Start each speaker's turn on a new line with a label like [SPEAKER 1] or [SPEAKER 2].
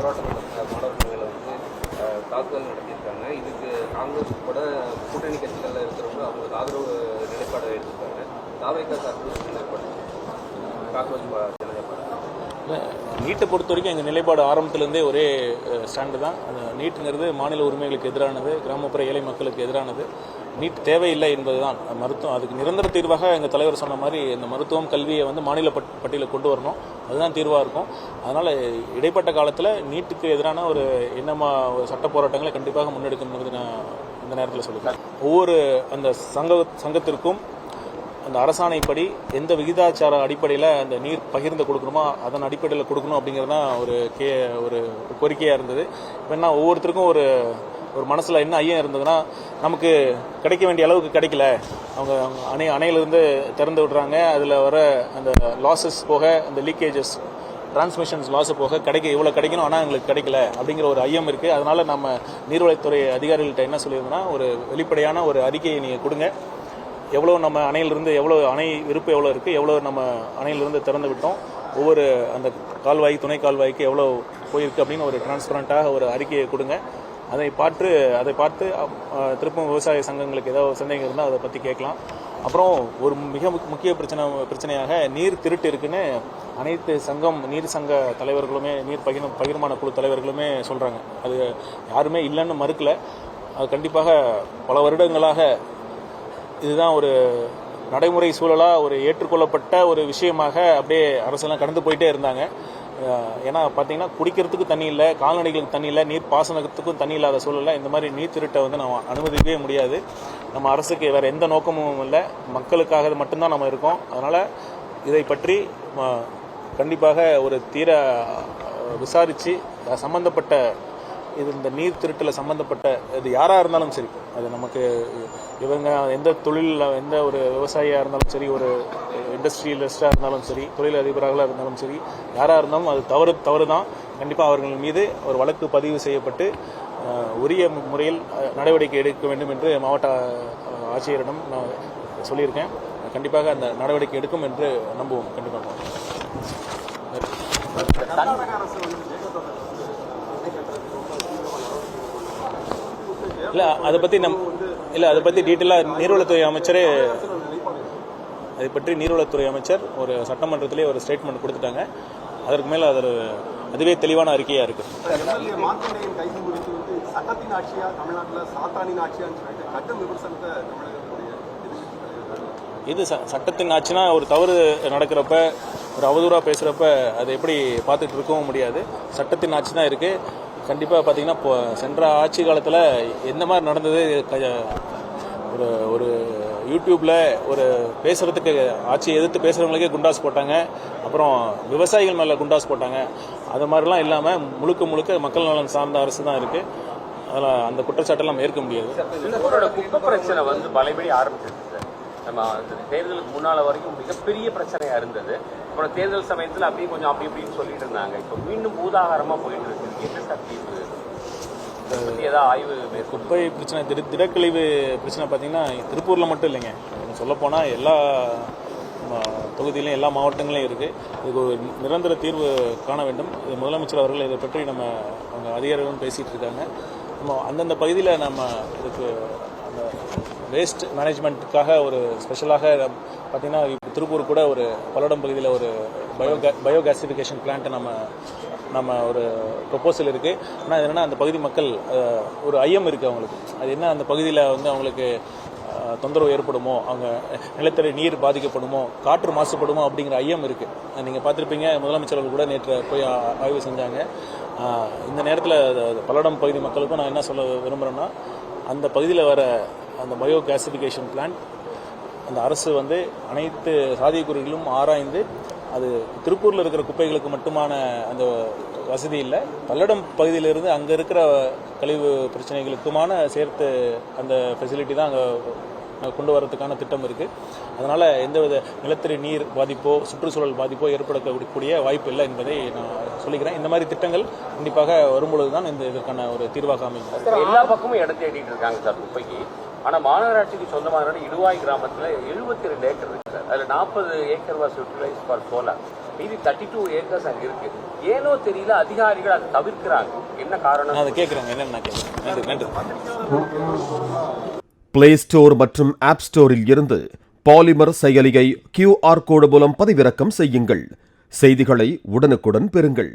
[SPEAKER 1] போராட்டம் மாணவர்கள் மேலே வந்து தாக்குதல் நடத்தியிருக்காங்க. இதுக்கு காங்கிரஸ் கூட கூட்டணி கட்சிகளில் இருக்கிறவங்க அவங்களுக்கு ஆதரவு நிலைப்பாடு எடுத்திருக்காங்க. தாவேகா சார்பில் நிலைப்பாடு காங்கிரஸ் ஜனதா பார்ட்டி.
[SPEAKER 2] நீட்டை பொறுத்த வரைக்கும் எங்கள் நிலைப்பாடு ஆரம்பத்திலேருந்தே ஒரே ஸ்டாண்டு தான். அந்த நீட்டுங்கிறது மாநில உரிமைகளுக்கு எதிரானது, கிராமப்புற ஏழை மக்களுக்கு எதிரானது. நீட் தேவையில்லை என்பது தான் மருத்துவம். அதுக்கு நிரந்தர தீர்வாக எங்கள் தலைவர் சொன்ன மாதிரி இந்த மருத்துவம் கல்வியை வந்து மாநில பட்டியலில் கொண்டு வரணும். அதுதான் தீர்வாக இருக்கும். அதனால் இடைப்பட்ட காலத்தில் நீட்டுக்கு எதிரான ஒரு சட்ட போராட்டங்களை கண்டிப்பாக முன்னெடுக்கணுங்கிறது நான் இந்த நேரத்தில் சொல்லுவேன். ஒவ்வொரு அந்த சங்கத்திற்கும் அந்த அரசாணைப்படி எந்த விகிதாச்சார அடிப்படையில் அந்த நீர் பகிர்ந்து கொடுக்கணுமோ அதன் அடிப்படையில் கொடுக்கணும் அப்படிங்கிறது தான் ஒரு கோரிக்கையாக இருந்தது. இப்போ என்ன ஒவ்வொருத்தருக்கும் ஒரு மனசில் என்ன ஐயம் இருந்ததுன்னா, நமக்கு கிடைக்க வேண்டிய அளவுக்கு கிடைக்கல, அவங்க அணையிலிருந்து திறந்து விடுறாங்க, அதில் வர அந்த லாஸஸ் போக அந்த லீக்கேஜஸ் டிரான்ஸ்மிஷன்ஸ் லாஸ் போக இவ்வளோ கிடைக்கணும், ஆனால் எங்களுக்கு கிடைக்கல அப்படிங்கிற ஒரு ஐயம் இருக்குது. அதனால் நம்ம நீர்வளத்துறை அதிகாரிகள்கிட்ட என்ன சொல்லியிருந்தோம்னா, ஒரு வெளிப்படையான ஒரு அறிக்கையை நீங்கள் கொடுங்க. எவ்வளோ நம்ம அணையிலிருந்து அணை இருப்பு எவ்வளோ இருக்குது, எவ்வளோ நம்ம அணையிலிருந்து திறந்து விட்டோம், ஒவ்வொரு அந்த கால்வாய் துணை கால்வாய்க்கு எவ்வளோ போயிருக்கு அப்படின்னு ஒரு டிரான்ஸ்பரண்ட்டாக ஒரு அறிக்கையை கொடுங்க. அதை பார்த்து திருப்பும் விவசாய சங்கங்களுக்கு ஏதாவது சந்தேகம் இருந்தால் அதை பற்றி கேட்கலாம். அப்புறம் ஒரு மிக முக்கிய பிரச்சனையாக நீர் திருட்டு இருக்குன்னு அனைத்து நீர் சங்க தலைவர்களுமே, நீர் பகிர்மான குழு தலைவர்களுமே சொல்கிறாங்க. அது யாருமே இல்லைன்னு மறுக்கலை. அது கண்டிப்பாக பல வருடங்களாக இதுதான் ஒரு நடைமுறை சூழலாக ஒரு ஏற்றுக்கொள்ளப்பட்ட ஒரு விஷயமாக அப்படியே அரசெல்லாம் கடந்து போயிட்டே இருந்தாங்க. ஏன்னா பார்த்தீங்கன்னா குடிக்கிறதுக்கு தண்ணி இல்லை, கால்நடைகளுக்கு தண்ணி இல்லை, நீர் பாசனத்துக்கும் தண்ணி இல்லாத சூழலில் இந்த மாதிரி நீர் திருட்டை வந்து நம்ம அனுமதிக்கவே முடியாது. நம்ம அரசுக்கு வேறு எந்த நோக்கமும் இல்லை, மக்களுக்காக மட்டும்தான் நம்ம இருக்கோம். அதனால் இதை பற்றி கண்டிப்பாக ஒரு விசாரித்து சம்பந்தப்பட்ட இந்த நீர் திருட்டில் சம்பந்தப்பட்ட இது யாராக இருந்தாலும் சரி, அது நமக்கு இவங்க எந்த தொழிலில் எந்த ஒரு விவசாயியாக இருந்தாலும் சரி, ஒரு இண்டஸ்ட்ரியலிஸ்டாக இருந்தாலும் சரி, தொழில் அதிபராக இருந்தாலும் சரி, யாராக இருந்தாலும் அது தவறு தான். கண்டிப்பாக அவர்கள் மீது ஒரு வழக்கு பதிவு செய்யப்பட்டு உரிய முறையில் நடவடிக்கை எடுக்க வேண்டும் என்று மாவட்ட ஆட்சியரிடம் நான் சொல்லியிருக்கேன். கண்டிப்பாக அந்த நடவடிக்கை எடுக்கும் என்று நம்புவோம். கண்டிப்பாக அதை பற்றி டீட்டெயிலாக நீர்வளத்துறை அமைச்சர் ஒரு சட்டமன்றத்திலே ஒரு ஸ்டேட்மெண்ட் கொடுத்துட்டாங்க. அதற்கு மேலே அதுவே தெளிவான அறிக்கையாக இருக்குது. இது சட்டத்தின் ஆட்சினா ஒரு தவறு நடக்கிறப்ப, ஒரு அவதூறாக பேசுகிறப்ப அதை எப்படி பார்த்துட்டு இருக்கவும் முடியாது. சட்டத்தின் ஆட்சி தான் இருக்குது. கண்டிப்பாக பார்த்தீங்கன்னா இப்போ சென்ற ஆட்சி காலத்தில் எந்த மாதிரி நடந்தது, ஒரு யூடியூப்பில் ஒரு பேசுகிறதுக்கு ஆட்சியை எதிர்த்து பேசுகிறவங்களுக்கே குண்டாஸ் போட்டாங்க, அப்புறம் விவசாயிகள் மேலே குண்டாஸ் போட்டாங்க. அது மாதிரிலாம் இல்லாமல் முழுக்க மக்கள் நலன் சார்ந்த அரசு தான் இருக்குது. அதில் அந்த குற்றச்சாட்டெல்லாம் ஏற்க முடியாது.
[SPEAKER 3] குப்பை பிரச்சனை வந்து பலபடி ஆரம்பிச்சிருக்கு. நம்ம தேர்தலுக்கு முன்னால் வரைக்கும் மிகப்பெரிய பிரச்சனையாக இருந்தது. அப்புறம் தேர்தல் சமயத்தில் அப்படியே கொஞ்சம் அப்படி இப்படின்னு சொல்லிட்டு இருந்தாங்க. இப்போ மீண்டும் பூதாகரமாக போயிட்டு இருக்கு. என்ன தீர்வு ஏதாவது ஆய்வு?
[SPEAKER 2] குப்பை பிரச்சனை, திடக்கழிவு பிரச்சனை பார்த்தீங்கன்னா திருப்பூரில் மட்டும் இல்லைங்க, சொல்லப்போனால் எல்லா தொகுதியிலையும் எல்லா மாவட்டங்களையும் இருக்குது. இதுக்கு ஒரு நிரந்தர தீர்வு காண வேண்டும். இது முதலமைச்சர் அவர்கள் இதை பற்றி அவங்க அதிகாரிகளும் பேசிகிட்டு இருக்காங்க. நம்ம அந்தந்த பகுதியில் இதுக்கு அந்த வேஸ்ட் மேனேஜ்மெண்ட்டுக்காக ஒரு ஸ்பெஷலாக பார்த்திங்கன்னா திருப்பூர் கூட ஒரு பல்லடம் பகுதியில் ஒரு பயோகேசிஃபிகேஷன் பிளான்ட்டை நம்ம ஒரு ப்ரொப்போசல் இருக்குது. ஆனால் அது என்னென்னா அந்த பகுதி மக்கள் ஒரு ஐயம் இருக்குது அவங்களுக்கு. அது என்ன, அந்த பகுதியில் வந்து அவங்களுக்கு தொந்தரவு ஏற்படுமோ, அவங்க நிலத்தடி நீர் பாதிக்கப்படுமோ, காற்று மாசுபடுமோ அப்படிங்கிற ஐயம் இருக்குது. நீங்கள் பார்த்துருப்பீங்க, முதலமைச்சர்கள் கூட நேற்று போய் ஆய்வு செஞ்சாங்க. இந்த நேரத்தில் பல்லடம் பகுதி மக்களுக்கும் நான் என்ன சொல்ல விரும்புகிறேன்னா, அந்த பகுதியில் வர அந்த பயோகேசிஃபிகேஷன் பிளான்ட் அந்த அரசு வந்து அனைத்து சாத்தியக்கூறுகளும் ஆராய்ந்து, அது திருப்பூரில் இருக்கிற குப்பைகளுக்கு மட்டுமான அந்த வசதி இல்லை, பல்லடம் பகுதியிலிருந்து அங்கே இருக்கிற கழிவு பிரச்சனைகளுக்குமான சேர்த்து அந்த ஃபெசிலிட்டி தான் அங்கே கொண்டு வரதுக்கான திட்டம் இருக்குது. அதனால் எந்தவித நிலத்தடி நீர் பாதிப்போ சுற்றுச்சூழல் பாதிப்போ ஏற்படக்கூடிய வாய்ப்பு இல்லை என்பதை நான் சொல்லிக்கிறேன். இந்த மாதிரி திட்டங்கள் கண்டிப்பாக வரும்பொழுது தான் இதற்கான ஒரு தீர்வாக அமையும்.
[SPEAKER 3] எல்லா பக்கமும் இடம் தேடிட்டு இருக்காங்க சார் குப்பைக்கு. ஆனால் மாநகராட்சிக்கு சொந்தமான இடுவாய் கிராமத்தில் 72 ஏக்கர் இருக்குது. அதில் 40 acre was utilise for solar. மீதி 32 ஏக்கர்ஸ் அங்க இருக்கு. ஏனோ தெரியல அதிகாரிகள் அதை தவிர்க்கிறாங்க. என்ன காரணம்?
[SPEAKER 2] அதை கேட்குறாங்க. என்னென்ன கேட்குறேன். நன்றி.
[SPEAKER 4] பிளே ஸ்டோர் மற்றும் ஆப் ஸ்டோரில் இருந்து பாலிமர் செயலியை QR கோடு மூலம் பதிவிறக்கம் செய்யுங்கள். செய்திகளை உடனுக்குடன் பெறுங்கள்.